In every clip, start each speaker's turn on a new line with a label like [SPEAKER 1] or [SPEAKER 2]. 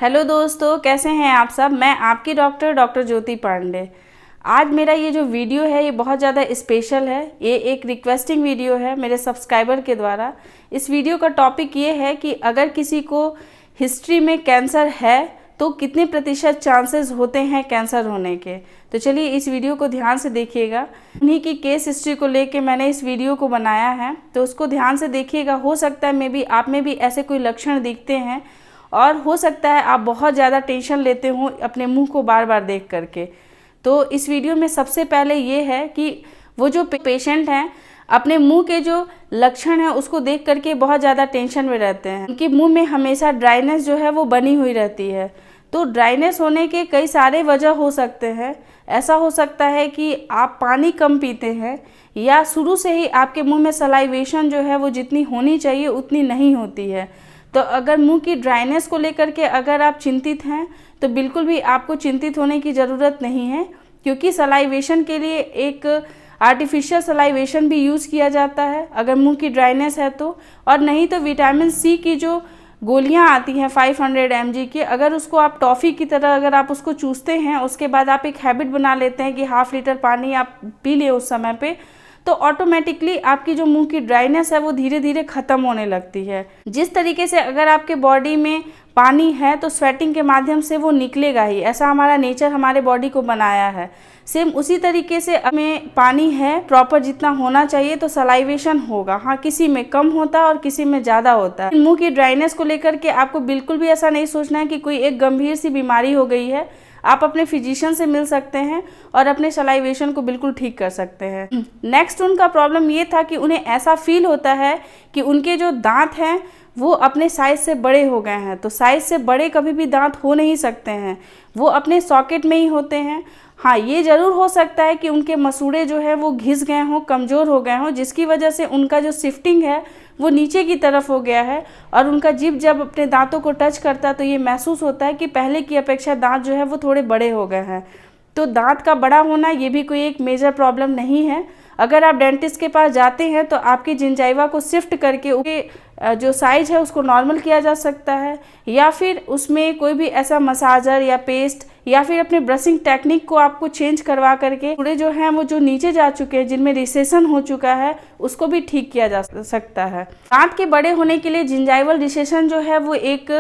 [SPEAKER 1] Hello दोस्तों, कैसे हैं आप सब। मैं आपकी डॉक्टर ज्योति पांडे। आज मेरा ये जो वीडियो है ये बहुत ज़्यादा स्पेशल है। ये एक रिक्वेस्टिंग वीडियो है मेरे सब्सक्राइबर के द्वारा। इस वीडियो का टॉपिक ये है कि अगर किसी को हिस्ट्री में कैंसर है तो कितने प्रतिशत चांसेस होते हैं कैंसर होने के। तो चलिए इस वीडियो को ध्यान से देखिएगा। उन्हीं की केस हिस्ट्री को लेके मैंने इस वीडियो को बनाया है, तो उसको ध्यान से देखिएगा। हो सकता है मे बी आप में भी ऐसे कोई लक्षण दिखते हैं और हो सकता है आप बहुत ज़्यादा टेंशन लेते हो अपने मुंह को बार बार देख करके। तो इस वीडियो में सबसे पहले ये है कि वो जो पेशेंट हैं अपने मुंह के जो लक्षण हैं उसको देख करके बहुत ज़्यादा टेंशन में रहते हैं। उनके मुंह में हमेशा ड्राइनेस जो है वो बनी हुई रहती है। तो ड्राइनेस होने के कई सारे वजह हो सकते हैं। ऐसा हो सकता है कि आप पानी कम पीते हैं या शुरू से ही आपके मुँह में सलाइवेशन जो है वो जितनी होनी चाहिए उतनी नहीं होती है। तो अगर मुंह की ड्राइनेस को लेकर के अगर आप चिंतित हैं तो बिल्कुल भी आपको चिंतित होने की ज़रूरत नहीं है, क्योंकि सलाइवेशन के लिए एक आर्टिफिशियल सलाइवेशन भी यूज़ किया जाता है अगर मुंह की ड्राइनेस है तो। और नहीं तो विटामिन सी की जो गोलियां आती हैं 500 mg की, अगर उसको आप टॉफ़ी की तरह अगर आप उसको चूसते हैं, उसके बाद आप एक हैबिट बना लेते हैं कि ½ लीटर पानी आप पी लें उस समय पे, तो ऑटोमेटिकली आपकी जो मुंह की ड्राइनेस है वो धीरे धीरे ख़त्म होने लगती है। जिस तरीके से अगर आपके बॉडी में पानी है तो स्वेटिंग के माध्यम से वो निकलेगा ही, ऐसा हमारा नेचर हमारे बॉडी को बनाया है। सेम उसी तरीके से में पानी है प्रॉपर जितना होना चाहिए तो सलाइवेशन होगा। हाँ, किसी में कम होता है और किसी में ज़्यादा होता है। मुंह की ड्राइनेस को लेकर के आपको बिल्कुल भी ऐसा नहीं सोचना है कि कोई एक गंभीर सी बीमारी हो गई है। आप अपने फिजिशियन से मिल सकते हैं और अपने सलाइवेशन को बिल्कुल ठीक कर सकते हैं। नेक्स्ट उनका प्रॉब्लम ये था कि उन्हें ऐसा फील होता है कि उनके जो दांत हैं वो अपने साइज़ से बड़े हो गए हैं। तो साइज़ से बड़े कभी भी दांत हो नहीं सकते हैं, वो अपने सॉकेट में ही होते हैं। हाँ, ये ज़रूर हो सकता है कि उनके मसूड़े जो है वो घिस गए हों, कमज़ोर हो गए हों, जिसकी वजह से उनका जो शिफ्टिंग है वो नीचे की तरफ हो गया है और उनका जीभ जब अपने दांतों को टच करता है तो ये महसूस होता है कि पहले की अपेक्षा दांत जो है वो थोड़े बड़े हो गए हैं। तो दांत का बड़ा होना ये भी कोई एक मेजर प्रॉब्लम नहीं है। अगर आप डेंटिस्ट के पास जाते हैं तो आपकी जिंजाइवा को शिफ्ट करके उसके जो साइज है उसको नॉर्मल किया जा सकता है, या फिर उसमें कोई भी ऐसा मसाजर या पेस्ट या फिर अपने ब्रशिंग टेक्निक को आपको चेंज करवा करके थोड़े जो हैं वो जो नीचे जा चुके हैं, जिनमें रिसेशन हो चुका है, उसको भी ठीक किया जा सकता है। दांत के बड़े होने के लिए जिंजाइवल रिसेशन जो है वो एक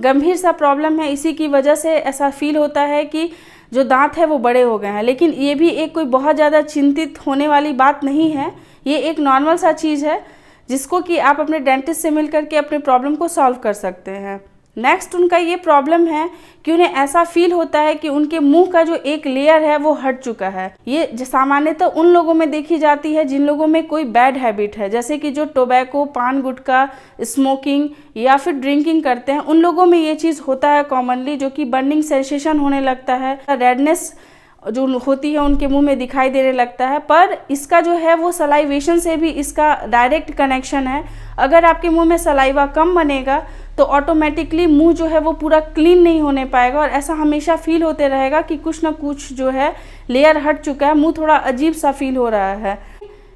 [SPEAKER 1] गंभीर सा प्रॉब्लम है। इसी की वजह से ऐसा फील होता है कि जो दांत है वो बड़े हो गए हैं। लेकिन ये भी एक कोई बहुत ज़्यादा चिंतित होने वाली बात नहीं है। ये एक नॉर्मल सा चीज़ है जिसको कि आप अपने डेंटिस्ट से मिल करके अपने प्रॉब्लम को सॉल्व कर सकते हैं। नेक्स्ट उनका ये प्रॉब्लम है कि उन्हें ऐसा फील होता है कि उनके मुंह का जो एक लेयर है वो हट चुका है। ये सामान्यतः उन लोगों में देखी जाती है जिन लोगों में कोई बैड हैबिट है, जैसे कि जो टोबैको, पान गुटखा, स्मोकिंग या फिर ड्रिंकिंग करते हैं, उन लोगों में ये चीज़ होता है कॉमनली, जो कि बर्निंग सेंसेशन होने लगता है, रेडनेस जो होती है उनके मुंह में दिखाई देने लगता है। पर इसका जो है वो सलाइवेशन से भी इसका डायरेक्ट कनेक्शन है। अगर आपके मुंह में सलाइवा कम बनेगा तो ऑटोमेटिकली मुंह जो है वो पूरा क्लीन नहीं होने पाएगा और ऐसा हमेशा फील होते रहेगा कि कुछ ना कुछ जो है लेयर हट चुका है, मुंह थोड़ा अजीब सा फील हो रहा है।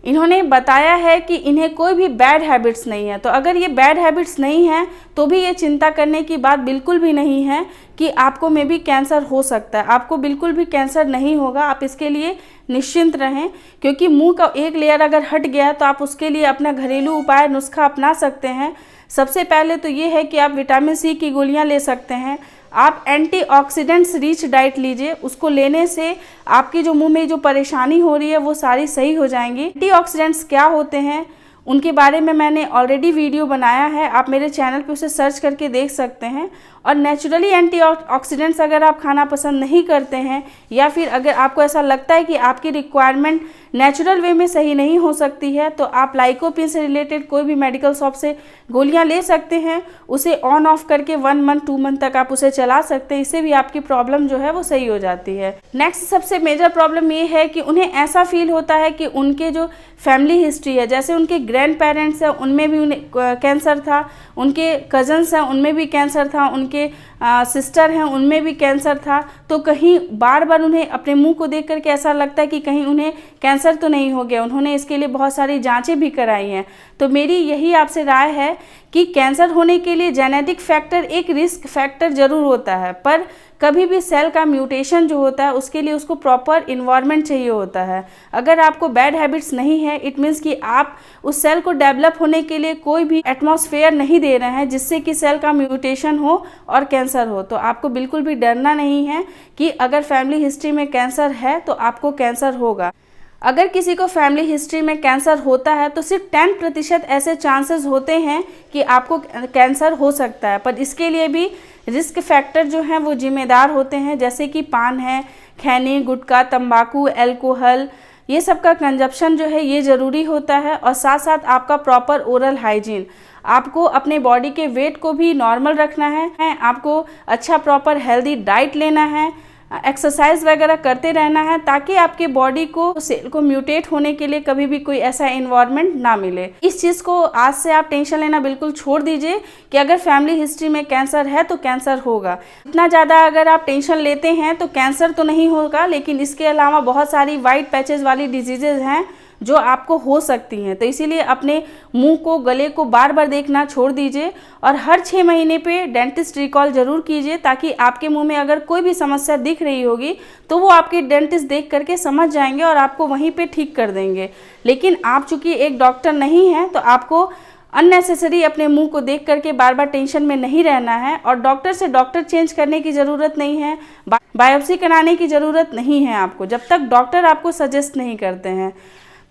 [SPEAKER 1] इन्होंने बताया है कि इन्हें कोई भी बैड हैबिट्स नहीं है। तो अगर ये बैड हैबिट्स नहीं हैं तो भी ये चिंता करने की बात बिल्कुल भी नहीं है कि आपको में भी कैंसर हो सकता है। आपको बिल्कुल भी कैंसर नहीं होगा, आप इसके लिए निश्चिंत रहें। क्योंकि मुंह का एक लेयर अगर हट गया तो आप उसके लिए अपना घरेलू उपाय नुस्खा अपना सकते हैं। सबसे पहले तो ये है कि आप विटामिन सी की गोलियां ले सकते हैं। आप एंटीऑक्सीडेंट्स रिच डाइट लीजिए, उसको लेने से आपकी जो मुंह में जो परेशानी हो रही है वो सारी सही हो जाएंगी। एंटीऑक्सीडेंट्स क्या होते हैं उनके बारे में मैंने ऑलरेडी वीडियो बनाया है, आप मेरे चैनल पे उसे सर्च करके देख सकते हैं। और नेचुरली एंटीऑक्सीडेंट्स अगर आप खाना पसंद नहीं करते हैं या फिर अगर आपको ऐसा लगता है कि आपकी रिक्वायरमेंट नेचुरल वे में सही नहीं हो सकती है तो आप लाइकोपिन से रिलेटेड कोई भी मेडिकल शॉप से गोलियां ले सकते हैं। उसे ऑन ऑफ करके 1 मंथ 2 मंथ तक आप उसे चला सकते हैं। इससे भी आपकी प्रॉब्लम जो है वो सही हो जाती है। नेक्स्ट सबसे मेजर प्रॉब्लम ये है कि उन्हें ऐसा फील होता है कि उनके जो फैमिली हिस्ट्री है, जैसे उनके ग्रैंड पेरेंट्स हैं उनमें भी उन्हें कैंसर था, उनके कजन्स हैं उनमें भी कैंसर था, उनके सिस्टर हैं उनमें भी कैंसर था, तो कहीं बार बार उन्हें अपने मुंह को देख करके ऐसा लगता है कि कहीं उन्हें कैंसर तो नहीं हो गया। उन्होंने इसके लिए बहुत सारी जांचें भी कराई हैं। तो मेरी यही आपसे राय है कि कैंसर होने के लिए जेनेटिक फैक्टर एक रिस्क फैक्टर ज़रूर होता है, पर कभी भी सेल का म्यूटेशन जो होता है उसके लिए उसको प्रॉपर इन्वायरमेंट चाहिए होता है। अगर आपको बैड हैबिट्स नहीं है, इट मीन्स कि आप उस सेल को डेवलप होने के लिए कोई भी एटमॉस्फेयर नहीं दे रहे हैं जिससे कि सेल का म्यूटेशन हो और कैंसर हो, तो आपको बिल्कुल भी डरना नहीं है कि अगर फैमिली हिस्ट्री में कैंसर है तो आपको कैंसर होगा। अगर किसी को फैमिली हिस्ट्री में कैंसर होता है तो सिर्फ 10% ऐसे चांसेस होते हैं कि आपको कैंसर हो सकता है, पर इसके लिए भी रिस्क फैक्टर जो हैं वो जिम्मेदार होते हैं, जैसे कि पान है, खैनी, गुटखा, तंबाकू, अल्कोहल, ये सब का कंजप्शन जो है ये ज़रूरी होता है। और साथ साथ आपका प्रॉपर ओरल हाइजीन, आपको अपने बॉडी के वेट को भी नॉर्मल रखना है, आपको अच्छा प्रॉपर हेल्दी डाइट लेना है, एक्सरसाइज वगैरह करते रहना है, ताकि आपके बॉडी को सेल को म्यूटेट होने के लिए कभी भी कोई ऐसा एनवायरनमेंट ना मिले। इस चीज़ को आज से आप टेंशन लेना बिल्कुल छोड़ दीजिए कि अगर फैमिली हिस्ट्री में कैंसर है तो कैंसर होगा। इतना ज़्यादा अगर आप टेंशन लेते हैं तो कैंसर तो नहीं होगा, लेकिन इसके अलावा बहुत सारी वाइट पैचेस वाली डिजीजेज हैं जो आपको हो सकती हैं। तो इसीलिए अपने मुंह को, गले को बार बार देखना छोड़ दीजिए और हर 6 महीने पे डेंटिस्ट रिकॉल ज़रूर कीजिए, ताकि आपके मुंह में अगर कोई भी समस्या दिख रही होगी तो वो आपके डेंटिस्ट देख करके समझ जाएंगे और आपको वहीं पे ठीक कर देंगे। लेकिन आप चूँकि एक डॉक्टर नहीं हैं तो आपको अननेसेसरी अपने मुंह को देख करके बार बार टेंशन में नहीं रहना है, और डॉक्टर से डॉक्टर चेंज करने की ज़रूरत नहीं है, बायोप्सी कराने की ज़रूरत नहीं है आपको, जब तक डॉक्टर आपको सजेस्ट नहीं करते हैं।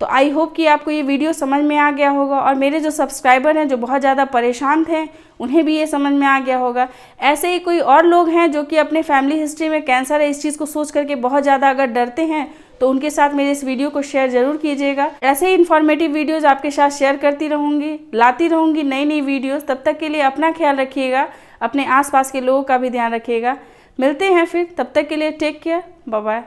[SPEAKER 1] तो आई होप कि आपको ये वीडियो समझ में आ गया होगा, और मेरे जो सब्सक्राइबर हैं जो बहुत ज़्यादा परेशान थे उन्हें भी ये समझ में आ गया होगा। ऐसे ही कोई और लोग हैं जो कि अपने फैमिली हिस्ट्री में कैंसर है इस चीज़ को सोच करके बहुत ज़्यादा अगर डरते हैं तो उनके साथ मेरे इस वीडियो को शेयर ज़रूर कीजिएगा। ऐसे ही इन्फॉर्मेटिव वीडियोज़ आपके साथ शेयर करती रहूँगी, लाती रहूँगी नई नई वीडियोज़। तब तक के लिए अपना ख्याल रखिएगा, अपने आसपास के लोगों का भी ध्यान रखिएगा। मिलते हैं फिर, तब तक के लिए टेक केयर, बाय बाय।